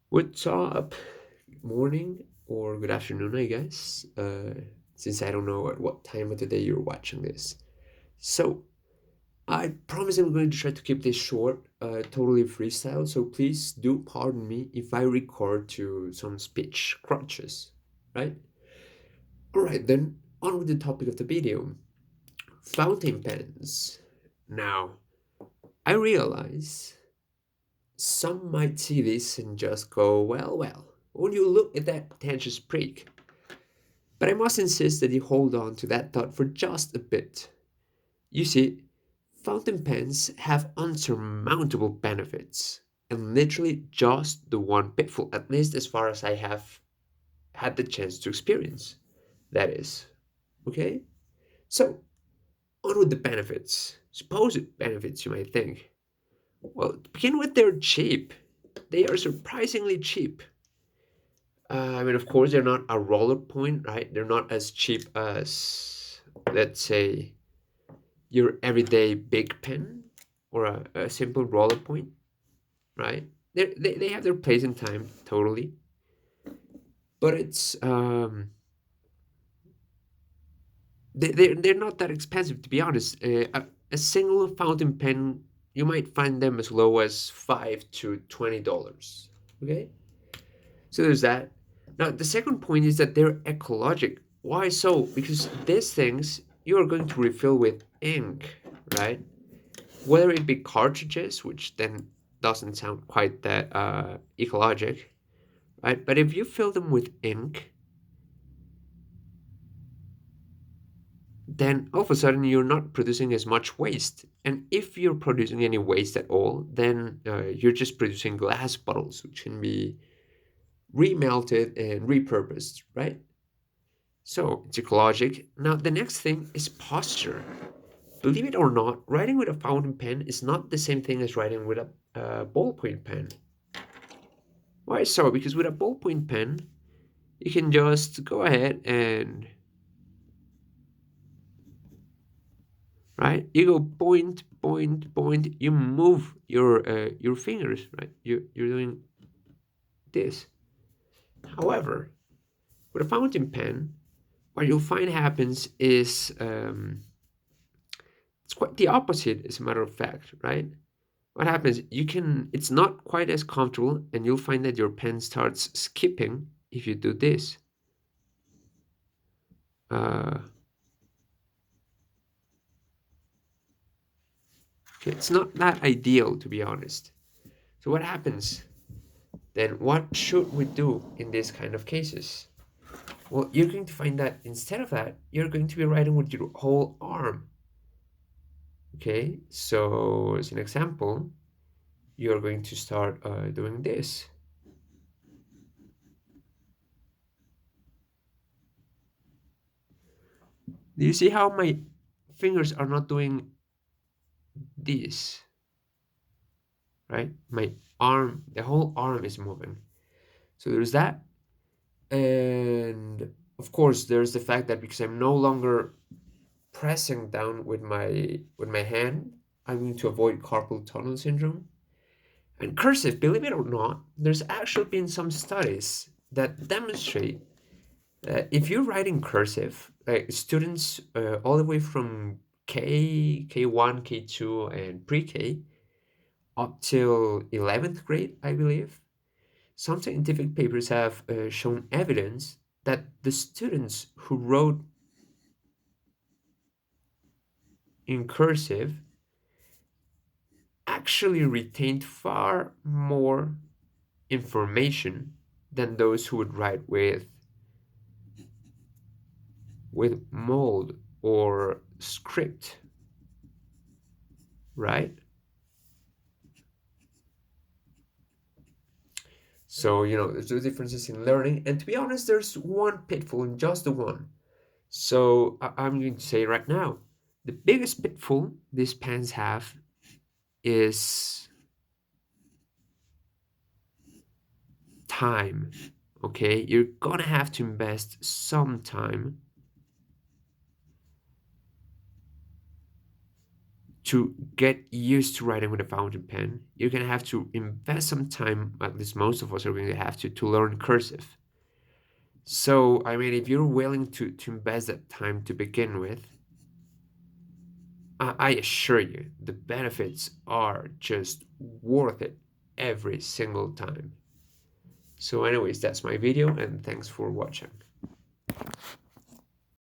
What's up? Good morning or good afternoon, I guess, since I don't know at what time of the day you're watching this. So, I promise I'm going to try to keep this short, totally freestyle, so please do pardon me if I record to some speech crutches, right? Alright, then, on with the topic of the video fountain pens. Now, I realize some might see this and just go, well, when you look at that pretentious prick. But I must insist that you hold on to that thought for just a bit. You see, fountain pens have unsurmountable benefits, and literally just the one pitfall, at least as far as I have had the chance to experience. That is. Okay? So, on with the benefits. Supposed benefits, you might think. Well, to begin with, they're cheap. They are surprisingly cheap. I mean, of course, they're not a roller point, right? They're not as cheap as, let's say, your everyday big pen or a simple roller point, right? They have their place in time, totally. But they're not that expensive, to be honest. A single fountain pen, you might find them as low as $5 to $20. Okay? So there's that. Now, the second point is that they're ecologic. Why so? Because these things you are going to refill with ink, right? Whether it be cartridges, which then doesn't sound quite that ecologic, right? But if you fill them with ink, then all of a sudden you're not producing as much waste. And if you're producing any waste at all, then you're just producing glass bottles, which can be remelted and repurposed, right? So it's ecologic. Now, the next thing is posture. Believe it or not, writing with a fountain pen is not the same thing as writing with a ballpoint pen. Why so? Because with a ballpoint pen, you can just go ahead and, right? You go point, point, point. You move your fingers, right? You're doing this. However, with a fountain pen, what you'll find happens is it's quite the opposite, as a matter of fact, right? What happens? It's not quite as comfortable, and you'll find that your pen starts skipping if you do this. Uh, okay, it's not that ideal, to be honest. So what happens? Then what should we do in these kind of cases? Well, you're going to find that instead of that, you're going to be writing with your whole arm. Okay, so as an example, you're going to start doing this. Do you see how my fingers are not doing this, right? My arm, the whole arm is moving. So there's that. And of course, there's the fact that because I'm no longer pressing down with my hand, I'm going to avoid carpal tunnel syndrome. And cursive, believe it or not, there's actually been some studies that demonstrate that if you're writing cursive, like students all the way from K1, K2, and pre-K up till 11th grade, I believe, some scientific papers have shown evidence that the students who wrote in cursive actually retained far more information than those who would write with mold or script, right? So, there's two differences in learning. And to be honest, there's one pitfall and just the one. So, I'm going to say right now the biggest pitfall these pens have is time. Okay, you're gonna have to invest some time to get used to writing with a fountain pen, you're going to have to invest some time, at least most of us are going to have to learn cursive. So, I mean, if you're willing to invest that time to begin with, I assure you the benefits are just worth it every single time. So anyways, that's my video and thanks for watching.